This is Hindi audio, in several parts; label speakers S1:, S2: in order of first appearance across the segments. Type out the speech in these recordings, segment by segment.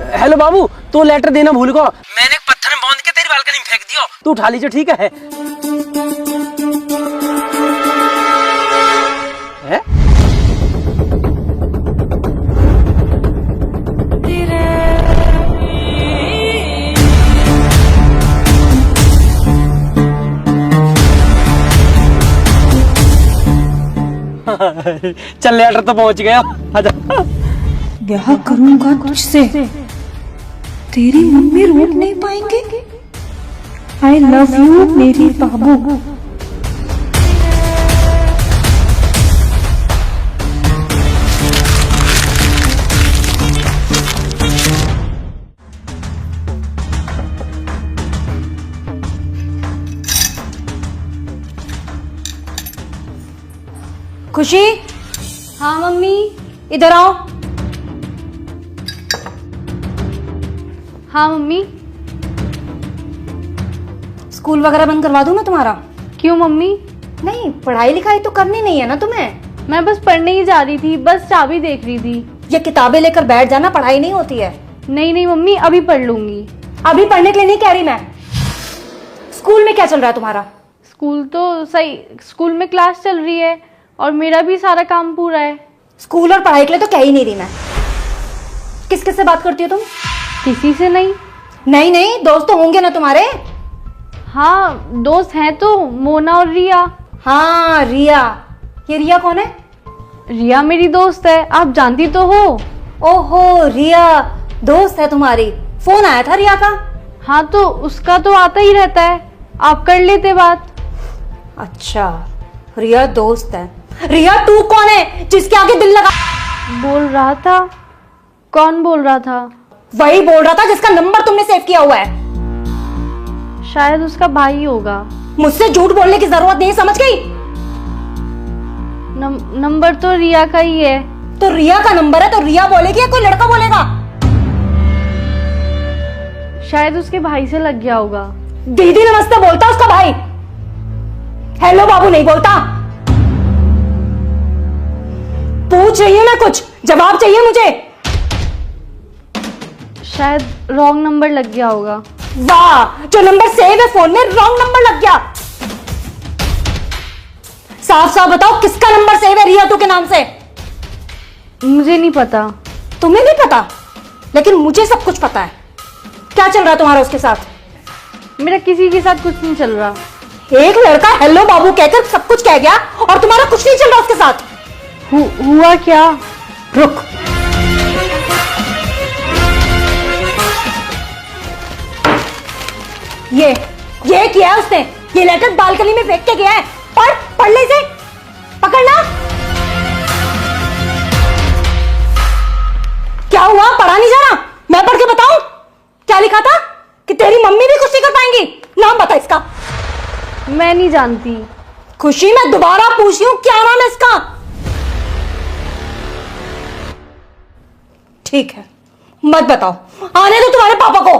S1: हेलो बाबू, तू लेटर देना भूल गो। मैंने एक पत्थर में बांध के तेरी बालकनी में फेंक दियो, तू उठा लीजिए, ठीक है? चल लेटर तो पहुंच गया, आजा।
S2: ब्याह करूंगा तुझसे, तेरी मम्मी रोक नहीं पाएंगे। आई लव यू मेरी बाबू। खुशी,
S3: हाँ मम्मी।
S2: इधर आओ।
S3: हाँ मम्मी।
S2: स्कूल वगैरह बंद करवा दूं मैं तुम्हारा?
S3: क्यों मम्मी?
S2: नहीं, पढ़ाई लिखाई तो करनी नहीं है ना तुम्हें?
S3: मैं बस पढ़ने ही जा रही थी, बस चाबी देख रही थी।
S2: ये किताबें लेकर बैठ जाना, पढ़ाई नहीं होती है।
S3: नहीं नहीं मम्मी, अभी पढ़ लूंगी।
S2: अभी पढ़ने के लिए नहीं कह रही मैं। स्कूल में क्या चल रहा है तुम्हारा?
S3: स्कूल तो सही, स्कूल में क्लास चल रही है और मेरा भी सारा काम पूरा है।
S2: स्कूल और पढ़ाई के लिए तो कह ही नहीं रही मैं। किस किस से बात करती हो तुम?
S3: किसी से नहीं।
S2: नहीं नहीं, दोस्त तो होंगे ना तुम्हारे?
S3: हाँ दोस्त हैं तो, मोना और रिया।
S2: हाँ रिया। ये रिया कौन है?
S3: रिया मेरी दोस्त है, आप जानती तो हो।
S2: ओहो, रिया दोस्त है तुम्हारी। फोन आया था रिया का?
S3: हाँ तो उसका तो आता ही रहता है, आप कर लेते बात।
S2: अच्छा, रिया दोस्त है। रिया तू कौन है जिसके आगे दिल लगा?
S3: बोल रहा था। कौन बोल रहा था?
S2: वही बोल रहा था जिसका नंबर तुमने सेव किया हुआ है।
S3: शायद उसका भाई होगा।
S2: मुझसे झूठ बोलने की जरूरत नहीं, समझ गई?
S3: नंबर तो रिया का ही है।
S2: तो रिया का नंबर है तो रिया बोलेगी या कोई लड़का बोलेगा?
S3: शायद उसके भाई से लग गया होगा।
S2: दीदी नमस्ते बोलता उसका भाई, हेलो बाबू नहीं बोलता। पूछ रही हूं मैं, कुछ जवाब चाहिए मुझे।
S3: शायद रॉन्ग नंबर लग गया होगा।
S2: वाह, जो नंबर सेव है फोन में रॉन्ग नंबर लग गया। साफ साफ बताओ किसका नंबर सेव है रिया तू के नाम से?
S3: मुझे नहीं पता।
S2: तुम्हें नहीं पता? लेकिन मुझे सब कुछ पता है। क्या चल रहा है तुम्हारा उसके साथ?
S3: मेरा किसी के साथ कुछ नहीं चल रहा।
S2: एक लड़का हेलो बाबू कहकर सब कुछ कह गया और तुम्हारा कुछ नहीं चल रहा उसके साथ।
S3: हुआ क्या?
S2: रुक, ये किया है उसने। ये लेटर बालकनी में फेंक के गया है। पढ़ ले इसे, पकड़ना। क्या हुआ, पढ़ा नहीं जा रहा? मैं पढ़ के बताऊं क्या लिखा था? कि तेरी मम्मी भी कुछ नहीं कर पाएंगी। नाम बता इसका।
S3: मैं नहीं जानती।
S2: खुशी, मैं दोबारा पूछ रही हूं, क्या नाम है इसका? ठीक है, मत बताओ, आने दो तुम्हारे पापा को।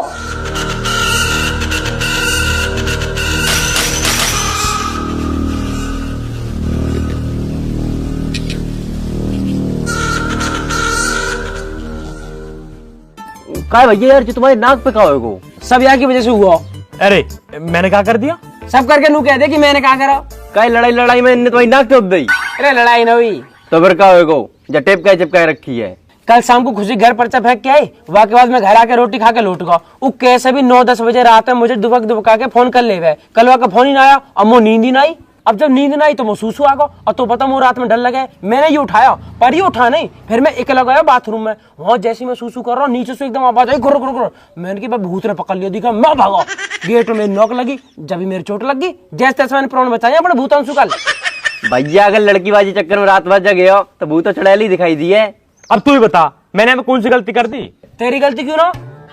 S1: काय भैया यार, जो तुम्हारे नाक पे कहा हो सब यहाँ की वजह से हुआ।
S4: अरे मैंने क्या कर दिया?
S1: सब करके नू कह दे कि मैंने क्या करा। काय लड़ाई में इनने तुम्हारी नाक टोप दी। अरे लड़ाई ना हुई तो फिर क्या होगा? जब टेप का चिपका रखी है। कल शाम को खुशी घर पर फेंक के आई, वहाँ के बाद मैं घर आके रोटी खा के लौट गया। वो कैसे भी 9-10 बजे रात में मुझे दुबका के फोन कर ले गए। कल वहाँ का फोन ही ना आया, अब वो नींद ही ना आई। अब जब नींद ना आई तो मैं सूसू आ गया, और तो पता वो रात में डर लगे। मैंने ये उठाया पर ये उठा नहीं। फिर मैं अकेला गया बाथरूम में। वहां जैसे मैं सूसू कर रहा हूँ, नीचे से एकदम आवाज आई, गुर गुर गुर। मैंने की भूत ने पकड़ लिया, दिखा मैं भागा। गेट में नॉक लगी, जब मेरी चोट लग गई। जैसे तैसे मैंने प्राण बचाया अपने भूतांशु कल।
S5: भैया अगर लड़की बाजी चक्कर में रात भर जगे हो तो भूत चुड़ैल दिखाई दी है।
S4: अब तू ही बता, मैंने अब कौन सी गलती कर दी?
S1: तेरी गलती क्यों ना?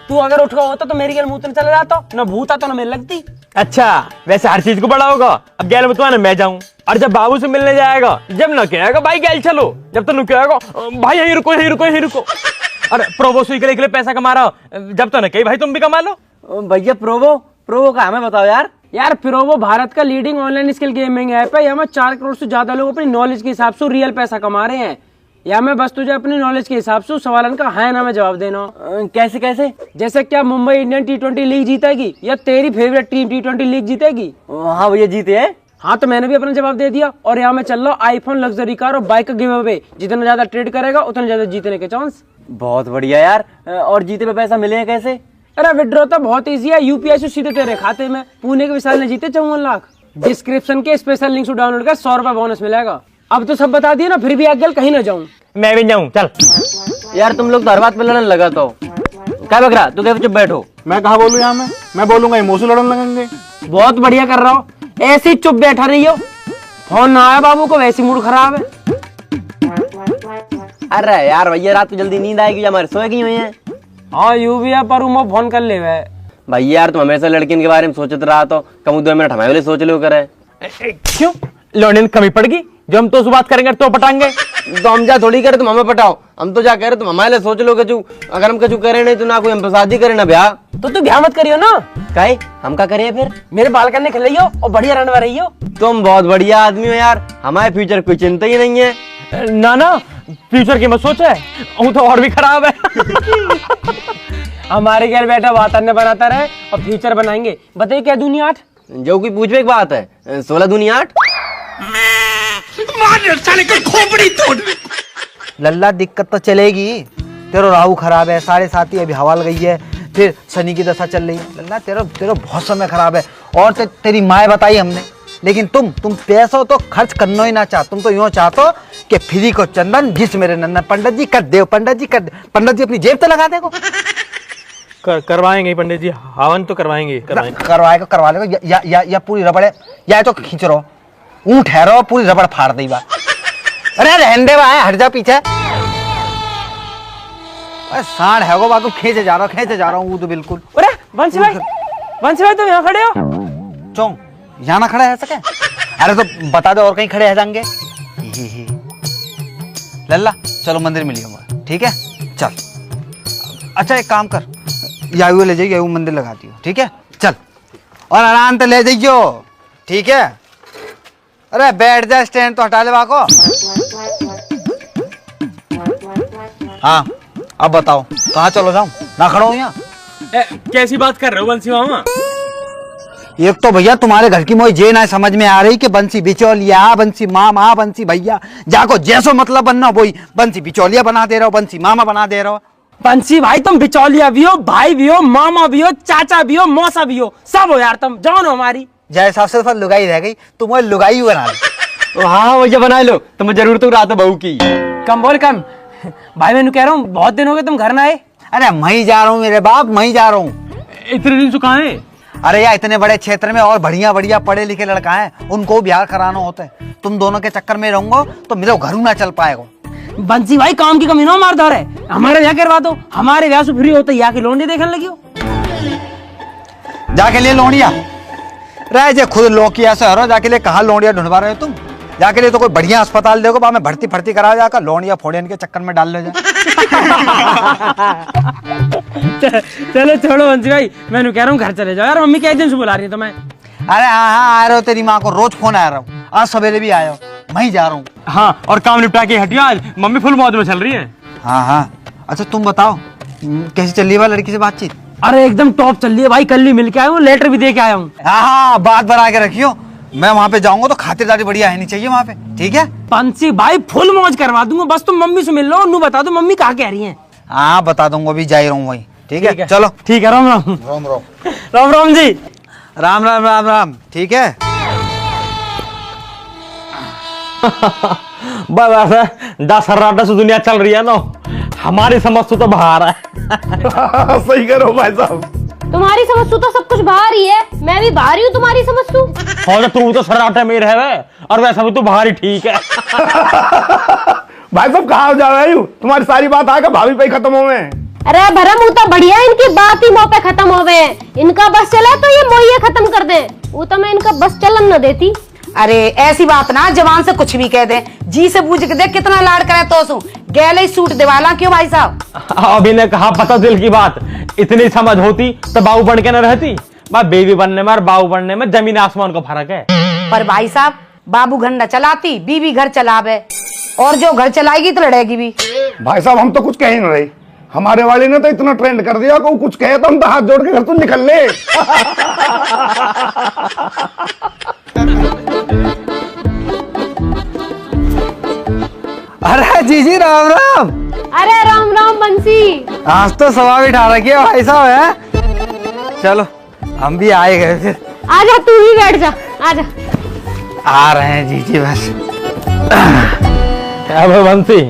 S1: तू अगर उठ गया होता तो मेरी गैल मुंह चला जाता, ना भूत आता ना मेरे लगती।
S4: अच्छा, वैसे हर चीज को बड़ा होगा। अब गैल में तो ना मैं जाऊं, और जब बाबू से मिलने जाएगा, जब ना कहेगा भाई गैल चलो, जब तो कहेगा भाई यहीं रुको यहीं रुको यहीं रुको। अरे प्रोवो सुई के लिए पैसा कमा रहा, जब तो ना कही भाई तुम भी कमा लो।
S5: भैया प्रोवो का हमें बताओ यार।
S1: यार प्रोवो भारत का leading online skill gaming app है। यहाँ 4 करोड़ से ज्यादा लोग अपनी नॉलेज के हिसाब से रियल पैसा कमा रहे हैं। या मैं बस तुझे अपनी नॉलेज के हिसाब से उस सवालन का हाँ या ना में जवाब देना।
S5: कैसे कैसे?
S1: जैसे क्या मुंबई इंडियन T20 लीग जीतेगी या तेरी फेवरेट टीम T20 लीग जीतेगी?
S5: हाँ भैया जीते हैं।
S1: हाँ तो मैंने भी अपना जवाब दे दिया। और यहाँ मैं चल रहा हूँ आईफोन, लग्जरी कार और बाइक का गिव अवे। जितना ज्यादा ट्रेड करेगा उतना ज्यादा जीतने के चांस।
S5: बहुत बढ़िया यार। और जीते पे पैसा मिले हैं कैसे?
S1: अरे विड्रॉ तो बहुत इजी है, यूपीआई से सीधे तेरे खाते में। पुणे के विशाल ने जीते 54 लाख। डिस्क्रिप्शन के स्पेशल लिंक से डाउनलोड कर 100 रुपए बोनस मिलेगा। अब तो सब बता दिया ना, फिर भी आगे कहीं ना जाऊं।
S4: मैं भी जाऊं चल।
S5: यार तुम लोग तो हर बात पे लड़ने लगा तो क्या बकरा, तू क्या चुप बैठो।
S6: मैं कहा बोलूं यहाँ में? मैं बोलूंगा इमोशनल लड़ने लगेंगे।
S1: बहुत बढ़िया कर रहा हो, ऐसे ही चुप बैठा रही हो। फोन ना आया बाबू को, वैसे मूड खराब है।
S5: अरे यार भैया रात को जल्दी नींद आएगी, हमारे सोए की हुई है।
S1: हाँ यू भी है, पर उमो फोन कर ले वे।
S5: भैया यार तुम हमेशा लड़कियों के बारे में सोचते रहा तो कम 2 मिनट हमारे लिए सोच लो करे।
S4: क्यों लौंडे ने कमी पड़ गई? जो हम तो उस बात करेंगे तो पटाएंगे।
S5: तो हम जा थोड़ी करे तुम हमें पटाओ, हम तो जा कह रहे तुम हमारे लिए सोच लो कचू। अगर हम कचू करे नहीं तो ना कोई हम शादी करे ना ब्याह।
S1: तो तू ब्याह मत करियो ना।
S5: काहे हम का करिए फिर?
S1: मेरे बाल करने खिलाइयो और बढ़िया रहने रही हो।
S5: तुम बहुत बढ़िया आदमी हो यार, हमारे फ्यूचर कोई चिंता ही नहीं है।
S4: ना ना फ्यूचर की मत सोचे, वो तो और भी खराब है।
S1: हमारे घर बैठा वातावरण बनाता रहे और फ्यूचर बनाएंगे। बताइए क्या दुनिया 8?
S5: जो कोई पूछवे एक बात है, 16 दूनी 8।
S7: लल्ला दिक्कत तो चलेगी। तेरा राहु खराब है, 7.5 अभी हवा लग गई है, फिर शनि की दशा चल रही है। लल्ला तेरा बहुत समय खराब है। और तेरी माँ बताई हमने, लेकिन तुम पैसा तो खर्च करना ही ना चाह। तुम तो यूँ चाहते कि फ्री को चंदन जिस मेरे नंदन। पंडित जी कर दे, पंडित जी कर दे। पंडित जी अपनी जेब तो लगा देगो।
S4: करवाएंगे पंडित जी, हवन तो करवाएंगे।
S7: करवा लेगा या पूरी रबड़ है, या तो खींच रहो ऊँट ठहरो पूरी रबड़ फाड़ दी बात। अरे रहने दे भाई, हट जा पीछे। अरे सांड है वो बात, खींचे जा रहा हूँ तो बिल्कुल।
S1: अरे वंशी भाई तुम यहाँ खड़े हो?
S7: चौ यहाँ ना खड़ा है सके? अरे तो बता दो और कहीं खड़े है जाएंगे। लल्ला चलो मंदिर मिलिए, ठीक है चल। अच्छा एक काम कर, यायू ले जाइए, यायू मंदिर लगा दियो, ठीक है चल। और आराम से ले जाइयो, ठीक है। अरे बैठ जा, स्टैंड तो हटा ले को। हाँ अब बताओ कहाँ चलो जाऊं? ना खड़ा हूँ यहाँ।
S4: कैसी बात कर रहे हो बंसी मामा?
S7: एक तो भैया तुम्हारे घर की मोई जे ना समझ में आ रही कि बंसी बिचौलिया, बंसी मामा, बंसी भैया। जाको जैसो मतलब बनना वही बंसी बिचौलिया बना दे रहे हो, बंसी मामा बना दे रहे हो।
S1: बंसी भाई तुम बिचौलिया भी हो, भाई भी हो, मामा भी हो, चाचा भी हो, मौसा भी हो, सब हो यार। तुम जान हो हमारी।
S7: जैसे हिसाब से लुगाई रह गई, तुम वो लुगाई बना लो।
S5: हाँ भैया बना लो, तुम जरूर तो रात बहू की।
S1: कम बोल कम। भाई मैंने कह रहा हूँ बहुत दिन हो गए तुम घर ना आए।
S7: अरे मैं जा रहा हूँ मेरे बाप, मैं जा रहा हूँ।
S4: इतने दिन से कहाँ है?
S7: अरे यार इतने बड़े क्षेत्र में और बढ़िया बढ़िया पढ़े लिखे लड़का है, उनको ब्याह कराना होता है। तुम दोनों के चक्कर में रहूंगा तो मेरे घर ना चल पाएगा।
S1: बंसी भाई काम की कमी ना मारदार है, हमारे यहाँ करवा दो। हमारे ब्याह से फ्री होते यहाँ की लोंडी देखने लगी हो।
S7: जाके लिए लोंडिया रह जे खुद लोकिया से हरो, जाके लिए कहाँ लोंडिया ढूंढवा रहे हो तुम? जाके लिए तो कोई बढ़िया अस्पताल देखो, बाद में भर्ती करा जाकर लोंडिया फोड़ियन के चक्कर में डाल ले जा।
S1: चलो छोड़ो बंसी भाई, मैं कह रहा हूँ घर चले जाओ यार। मम्मी क्या दिन से बुला रही है तुम्हें?
S7: अरे हाँ आ रहे हो, तेरी माँ को रोज फोन आ रहा हूँ, आज सवेरे भी आया हो, मैं जा रहा हूँ।
S4: हाँ और काम निपटा के हटियो, आज मम्मी फुल मौज में चल रही है।
S7: हाँ अच्छा तुम बताओ कैसी चल रही है लड़की से बातचीत?
S1: अरे एकदम टॉप चल रही है भाई, कल ही मिल के आया हूँ, लेटर भी दे के आया हूँ।
S7: हाँ बात बना के रखियो, मैं वहाँ पे जाऊंगा तो खातिरदारी बढ़िया है नहीं चाहिए वहाँ पे, ठीक है?
S1: बंसी भाई फुल मौज करवा दूंगा, बस तुम मम्मी से मिल लो, नू बता दो मम्मी कहाँ कह रही है।
S7: हाँ बता दूंगा, अभी जा ही रहा हूँ वही, ठीक है चलो।
S1: ठीक है, राम राम।
S7: राम राम
S1: राम राम जी।
S7: राम राम राम राम, ठीक है।
S4: बस 10 से दुनिया चल रही है ना, हमारी समझ तो बाहर है।
S6: सही करो भाई साहब।
S2: तुम्हारी समझ तो सब कुछ बाहर ही है, मैं भी बाहर ही हूँ तुम्हारी समझ तू।
S4: और तू तो सराटे में रहे और वैसा भी तू बाहर ही ठीक है।
S6: भाई साहब कहाँ जा रहे हो? तुम्हारी सारी बात आकर भाभी पे खत्म हो गए।
S2: अरे भरम वो तो बढ़िया, इनकी बात ही मुंह पे खत्म हो गए। इनका बस चला तो ये मोहिए खत्म कर दे, वो तो मैं इनका बस चलन न देती।
S8: अरे ऐसी बात ना जवान से कुछ भी कह दे, जी से पूछ के देख कितना लाड़ करे तो सू गैले सूट दिवाला। क्यों भाई साहब?
S4: अभी ने कहा पता दिल की बात, इतनी समझ होती तो बाबू बन के न रहती। बेबी बनने में और बाबू बनने में जमीन आसमान का फर्क है।
S8: पर भाई साहब बाबू घर न चलाती, बीवी घर चलावे। और जो घर चलाएगी तो लड़ेगी भी।
S6: भाई साहब हम तो कुछ कह ही नहीं रहे, हमारे वाले ने तो इतना ट्रेंड कर दिया कि वो कुछ कहे तो हम तो हाथ जोड़ के घर तो निकल ले।
S7: अरे जीजी राम राम।
S2: अरे राम राम बंसी।
S7: आज तो सवा भी उठा रखी है भाई साहब है। चलो हम भी आए गए फिर।
S2: आजा तू ही बैठ जा, आजा।
S7: आ रहे हैं जीजी बस।
S4: अब बंसी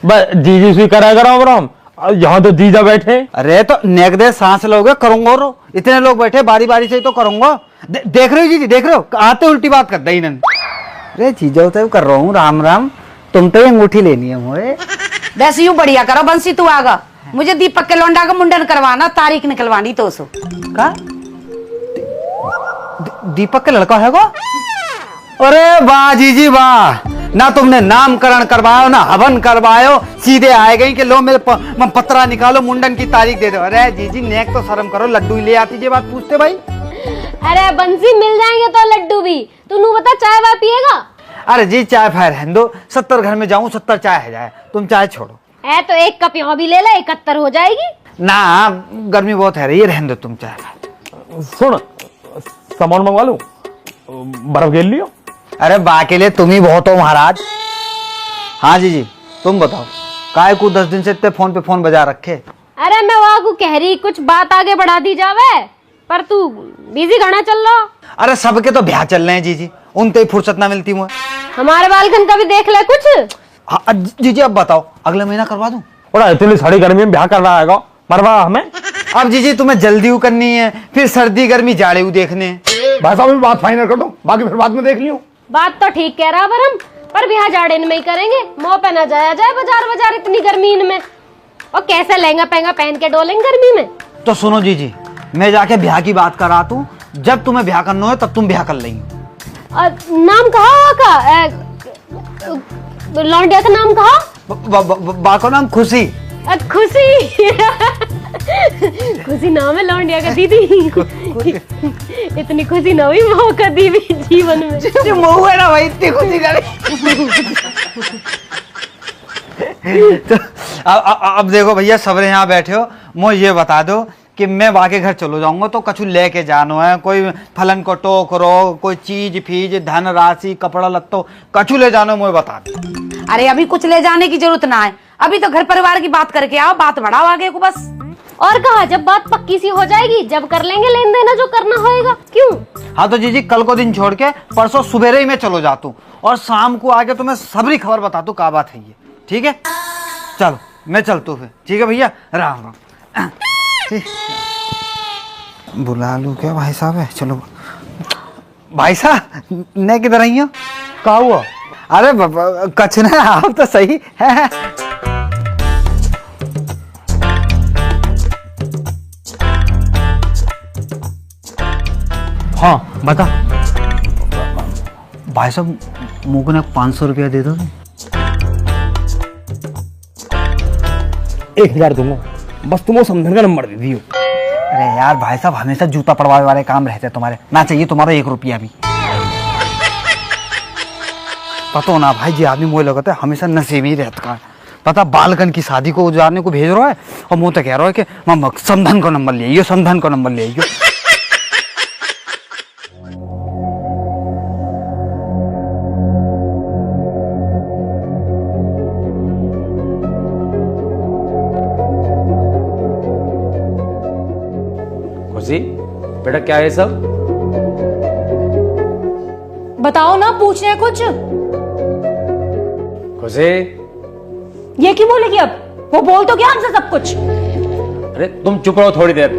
S4: बस जीजी स्वीकार करो राम, यहाँ तो जीजा बैठे।
S7: अरे तो नेक दे सांस लोगे करूंगा रो, इतने लोग बैठे बारी बारी से ही तो करूंगा। देख रहे हो जीजी, देख रहे हो आते उल्टी बात कर दी इन्होंने। अरे जीजा तो कर रहा हूँ राम राम, तुम तो ये अंगूठी लेनी है मोए।
S8: वैसे यूं बढ़िया करो बंसी, तू आगा मुझे दीपक के लौंडा का मुंडन करवाना, तारीख निकलवानी तो सो
S7: का दीपक का लड़का है वो? अरे वाह जीजी वाह, ना तुमने नामकरण करवायो ना हवन करवायो, सीधे आए गई कि लो मेरे पत्रा निकालो मुंडन की तारीख दे दो। अरे जीजी नेक तो शर्म करो, लड्डू ही ले आती जे बात पूछते भाई।
S2: अरे बंसी मिल जाएंगे तो लड्डू भी, तू बता चाय वाय पिएगा?
S7: अरे जी चाय फाय रहने दो, 70 घर में जाऊं 70 चाय है जाए, तुम चाय छोड़ो।
S2: है तो एक कप यहाँ भी ले ले, 71 हो जाएगी।
S7: ना गर्मी बहुत है रही, रहने दो तुम चाय।
S4: सुन सामान मंगवा लूं, बर्फ घेर लियो।
S7: अरे बा के लिए तुम ही बहुत हो महाराज। हाँ जीजी तुम बताओ, काय को 10 दिन से इतने फोन पे फोन बजा रखे।
S2: अरे मैं वहाँ को कह रही कुछ बात आगे बढ़ा दी जावे, पर तू बिजी घना चल रहा।
S7: अरे सबके तो ब्याह चल रहे हैं जीजी, उनते ही फुर्सत ना मिलती मुझे।
S2: हमारे बालकन का भी देख ले कुछ।
S7: हाँ जीजी अब बताओ, अगले महीना करवा दूं?
S4: और इतनी सारी गर्मी में ब्याह कर रहा है मरवा हमें।
S7: अब जीजी तुम्हें जल्दी करनी है, फिर सर्दी गर्मी जाड़े देखने हैं।
S6: भाई साहब बात फाइनल कर दो, बाकी फिर बाद में देख लियो।
S2: बात तो ठीक कह रहा बरम, पर ब्याह जाड़े में ही करेंगे, मुंह पे ना जाया जाए बाजार बाजार इतनी गर्मी में। और कैसे लहंगा पहंगा पहन के डोलेंगे गर्मी में।
S7: तो सुनो जीजी, मैं जाके ब्याह की बात करा तू, जब तुम्हें ब्याह करना है तब तुम ब्याह कर लेंगे।
S2: नाम कहा का? लौंडिया का नाम कहा?
S7: बा का नाम खुशी।
S2: खुशी। खुशी नाम है लौंडिया का दीदी। इतनी खुशी ना हुई मौका दी भी जीवन में।
S7: मऊ है ना भाई, इतनी खुशी करे। तो अब देखो भैया सबरे यहाँ बैठे हो, मुझे ये बता दो कि मैं वाके घर चलो जाऊंगा तो कछु लेके जानो है, कोई फलन को टोकरो, कोई चीज फीज धन राशि कपड़ा लत्तो कछु ले जानो, मुझे बता दो।
S8: अरे अभी कुछ ले जाने की जरूरत ना है, अभी तो घर परिवार की बात करके आओ, बात बढ़ाओ आगे को बस।
S2: और कहा जब बात पक्की सी हो जाएगी जब कर लेंगे लेन देना जो करना होएगा। क्यों?
S7: हाँ तो जीजी कल को दिन छोड़ के परसों सुबह ही मैं चलो जाता हूँ, और शाम को आके तुम्हें सबरी खबर बता दू क्या बात है ये, ठीक है? चलो मैं चलता हूँ फिर, ठीक है भैया, राम राम। बुला लूं क्या भाई साहब है? चलो भाई साहब ने किधर आई हो?
S4: क्या हुआ?
S7: अरे कछ ना, आप तो सही है।
S4: हाँ बता।
S7: भाई साहब मुझको ना 500 रुपया दे दो।
S4: 1000 दूंगा, बस तुम वो समझन का नंबर दे दियो।
S7: अरे यार भाई साहब हमेशा जूता पड़वाने वाले काम रहते हैं तुम्हारे, ना चाहिए तुम्हारा 1 रुपया भी। पता ना भाई जी आदमी मुझे लगता है हमेशा नशे में ही रहता है। पता बालकन की शादी को उजारने को भेज रहा है और मुँह तो कह रहा है कि मामा समधन का नंबर ले आइयो, समधन का नंबर ले आइयो।
S5: खुशी बेटा क्या है सब?
S8: बताओ ना, पूछ रहे कुछ।
S5: खुशी
S8: ये क्यों बोलेगी अब? वो बोल तो क्या हमसे सब कुछ।
S5: अरे तुम चुप रहो थोड़ी देर।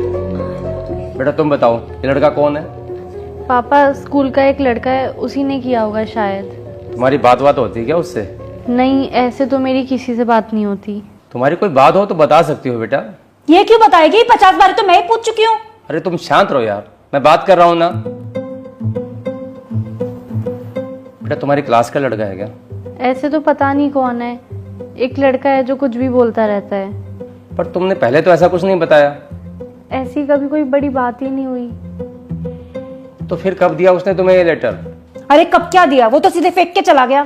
S5: बेटा तुम बताओ ये लड़का कौन है?
S3: पापा स्कूल का एक लड़का है, उसी ने किया होगा शायद।
S5: तुम्हारी बात होती है क्या उससे?
S3: नहीं, ऐसे तो मेरी किसी से बात नहीं होती।
S5: तुम्हारी कोई बात हो तो बता सकती हो बेटा।
S8: ये क्यों बताएगी? 50 बार तो मैं ही पूछ चुकी हूँ।
S5: अरे तुम शांत रहो यार, मैं बात कर रहा हूं ना। बेटा तुम्हारी क्लास का लड़का है क्या?
S3: ऐसे तो पता नहीं कौन है, एक लड़का है जो कुछ भी बोलता रहता है।
S5: पर तुमने पहले तो ऐसा कुछ नहीं बताया।
S3: ऐसी कभी कोई बड़ी बात ही नहीं हुई।
S5: तो फिर कब दिया उसने तुम्हें ये लेटर?
S8: अरे कब क्या दिया, वो तो सीधे फेंक के चला गया।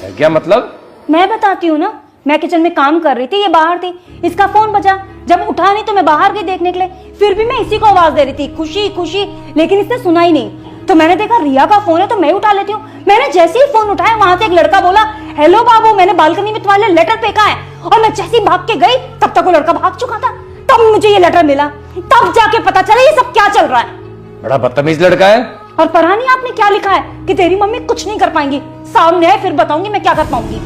S5: है क्या मतलब?
S9: मैं बताती हूँ ना, मैं किचन में काम कर रही थी, ये बाहर थी, इसका फोन बजा, जब उठा नहीं तो मैं बाहर गई देखने के लिए, फिर भी मैं इसी को आवाज दे रही थी खुशी खुशी, लेकिन इसने सुना ही नहीं। तो मैंने देखा रिया का फोन है तो मैं उठा लेती हूँ। मैंने जैसे ही फोन उठाया वहां से एक लड़का बोला, हेलो बाबू, मैंने बालकनी में तुम्हारे लिए लेटर फेंका है। और मैं जैसे ही भाग के गई तब तक वो लड़का भाग चुका था। तब मुझे ये लेटर मिला, तब जाके पता चला ये सब क्या चल रहा है।
S5: बड़ा बदतमीज लड़का है।
S9: और पढ़ा नहीं आपने क्या लिखा है कि तेरी मम्मी कुछ नहीं कर पाएंगी, सामने है फिर बताऊंगी मैं क्या कर पाऊंगी।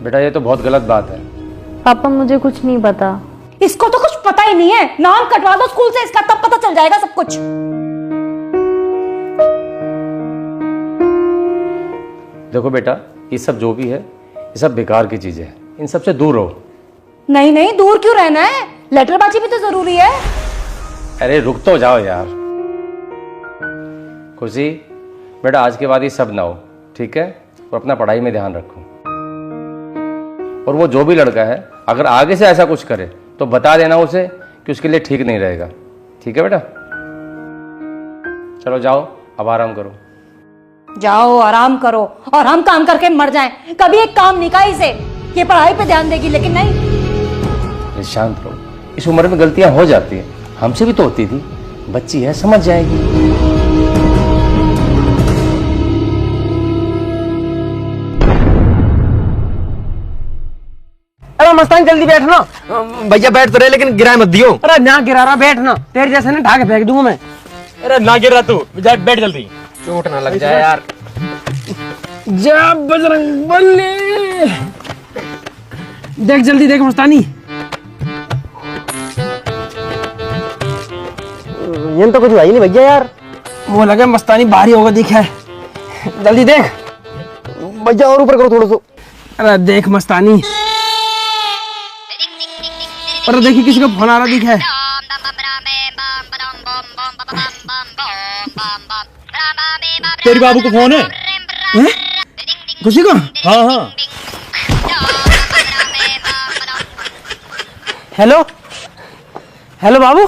S5: बेटा ये तो बहुत गलत बात है।
S3: पापा मुझे कुछ नहीं पता।
S9: इसको तो कुछ पता ही नहीं है, नाम कटवा दो स्कूल से इसका, तब पता चल जाएगा सब कुछ।
S5: देखो बेटा, ये सब जो भी है ये सब बेकार की चीजें हैं, इन सब से दूर रहो।
S9: नहीं नहीं, दूर क्यों रहना है, लेटरबाजी भी तो जरूरी है।
S5: अरे रुक तो जाओ यार। खुशी बेटा, आज के बाद ये सब ना हो, ठीक है? और अपना पढ़ाई में ध्यान रखो। और वो जो भी लड़का है अगर आगे से ऐसा कुछ करे तो बता देना उसे कि उसके लिए ठीक नहीं रहेगा, ठीक है बेटा? चलो जाओ, अब आराम करो।
S9: जाओ आराम करो और हम काम करके मर जाएं। कभी एक काम नहीं कहा इसे, ये पढ़ाई पे ध्यान देगी, लेकिन नहीं।
S5: शांत रहो, इस उम्र में गलतियां हो जाती हैं, हमसे भी तो होती थी। बच्ची है, समझ जाएगी।
S1: अरे मस्तान जल्दी बैठ ना।
S4: भैया बैठ तो रहे लेकिन गिराए मत दियो।
S1: अरे ना गिरा रहा, बैठ ना, तेरे जैसे ना ढाके फेंक दूंगा मैं।
S4: अरे ना गिर रहा तू, जा बैठ जल्दी।
S5: चोट ना लग जाए यार।
S1: जा बजरंग बली, देख जल्दी देख मस्तानी।
S7: ये तो कुछ हुआ ही नहीं भैया यार।
S1: वो लगे मस्तानी भारी होगा, दिखा है, जल्दी देख
S7: भैया, और ऊपर करो थोड़ा सा।
S1: अरे देख मस्तानी, अरे देखिए किसी का फोन आ रहा दिखा है।
S4: तेरे बाबू को फोन है?
S1: खुशी को?
S4: हाँ हाँ।
S1: हेलो हेलो बाबू।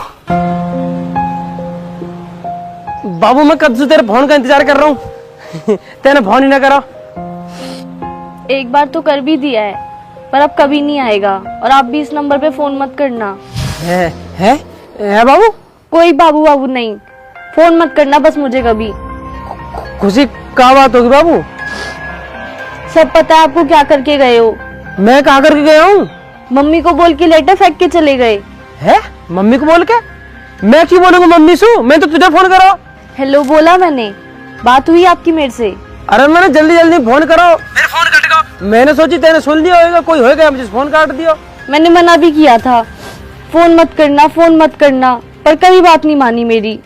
S1: बाबू मैं कब से तेरे फोन का इंतजार कर रहा हूँ, तेने फोन ही ना करा।
S3: एक बार तो कर भी दिया है, पर अब कभी नहीं आएगा। और आप भी इस नंबर पे फोन मत करना।
S1: है बाबू?
S3: कोई बाबू बाबू नहीं, फोन मत करना बस मुझे कभी।
S1: खुशी क्या बात होगी बाबू?
S3: सब पता है आपको क्या करके गए हो।
S1: मैं कहाँ करके गया हूँ?
S3: मम्मी को बोल के लेटर फेंक के चले गए।
S1: है? मम्मी को बोल के? मैं क्यों बोलूंगा मम्मी से? मैं तो तुझे फोन करा।
S3: हेलो बोला मैंने, बात हुई आपकी मेरे से?
S1: अरे मैंने जल्दी जल्दी फोन करो, मेरा फोन कट गया। मैंने सोची तेने सुन लिया होगा, कोई होगा मुझे फोन काट दिया।
S3: मैंने मना भी किया था, फोन मत करना फोन मत करना, पर कभी बात नहीं मानी मेरी।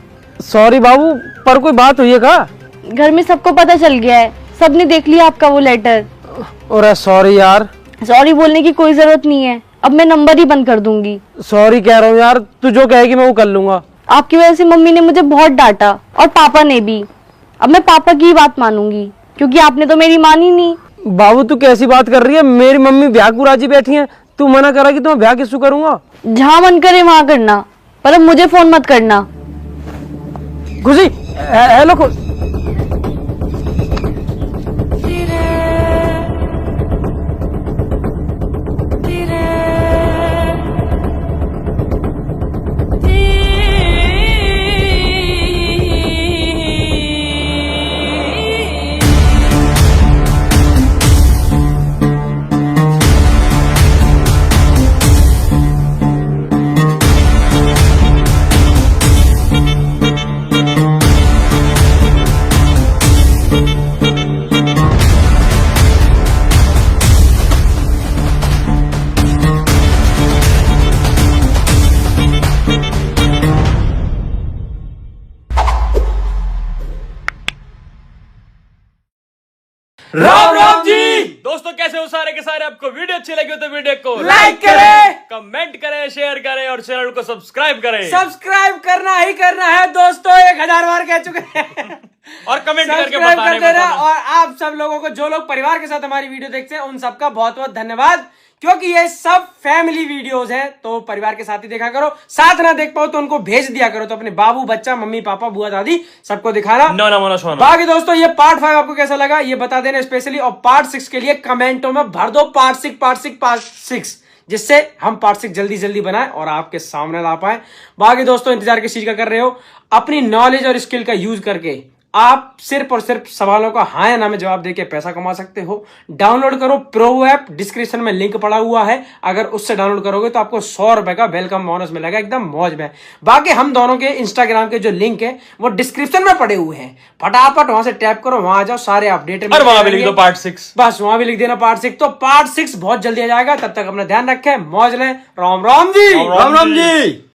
S1: सॉरी बाबू, पर कोई बात हुई है क्या?
S3: घर में सबको पता चल गया है, सबने देख लिया आपका वो लेटर।
S1: अरे सॉरी यार।
S3: सॉरी बोलने की कोई जरूरत नहीं है, अब मैं नंबर ही बंद कर दूंगी।
S1: सॉरी कह रहा हूँ यार, तू जो कहेगी मैं वो कर लूंगा।
S3: आपकी वजह से मम्मी ने मुझे बहुत डांटा और पापा ने भी। अब मैं पापा की ही बात मानूंगी, क्योंकि आपने तो मेरी मानी नहीं।
S1: बाबू तू कैसी बात कर रही है? मेरी मम्मी ब्याह को राजी बैठी है, तू मना करा कि तो मैं ब्याह किससे करूंगा?
S3: जहाँ मन करे वहाँ करना, पर अब मुझे फोन मत करना।
S1: खुशी हेलो
S4: राम राम जी। दोस्तों कैसे हो सारे के सारे? आपको वीडियो अच्छी लगी हो तो वीडियो को
S1: लाइक करें,
S4: कमेंट करें, शेयर करें और चैनल को सब्सक्राइब करें।
S1: सब्सक्राइब करना ही करना है दोस्तों, 1000 बार कह चुके हैं।
S4: और कमेंट करके
S1: सब्सक्राइब
S4: बताने
S1: कर देना।
S4: में
S1: और आप सब लोगों को, जो लोग परिवार के साथ हमारी वीडियो देखते हैं, उन सबका बहुत बहुत धन्यवाद, क्योंकि ये सब फैमिली वीडियोस हैं, तो परिवार के साथ ही देखा करो। साथ ना देख पाओ तो उनको भेज दिया करो, तो अपने बाबू बच्चा मम्मी पापा बुआ दादी सबको दिखाना।
S4: ना मोना सोना।
S1: बाकी दोस्तों ये पार्ट 5 आपको कैसा लगा ये बता देना स्पेशली, और पार्ट 6 के लिए कमेंटों में भर दो पार्ट 6, जिससे हम पार्ट 6 जल्दी जल्दी बनाएं और आपके सामने ला पाए। बाकी दोस्तों इंतजार किस चीज का कर रहे हो? अपनी नॉलेज और स्किल का यूज करके आप सिर्फ और सिर्फ सवालों का हाँ या ना में जवाब देके पैसा कमा सकते हो। डाउनलोड करो प्रो ऐप, डिस्क्रिप्शन में लिंक पड़ा हुआ है। अगर उससे डाउनलोड करोगे तो आपको 100 रुपए का वेलकम बोनस मिलेगा, एकदम मौज में। बाकी हम दोनों के इंस्टाग्राम के जो लिंक है वो डिस्क्रिप्शन में पड़े हुए हैं, फटाफट वहां से टैप करो, वहां आ जाओ, सारे अपडेट।
S4: और वहां भी लिख दो पार्ट 6,
S1: बस वहां भी लिख देना पार्ट 6। तो पार्ट 6 बहुत जल्दी आ जाएगा, तब तक अपना ध्यान रखें, मौज लें। राम राम जी।
S4: राम राम जी।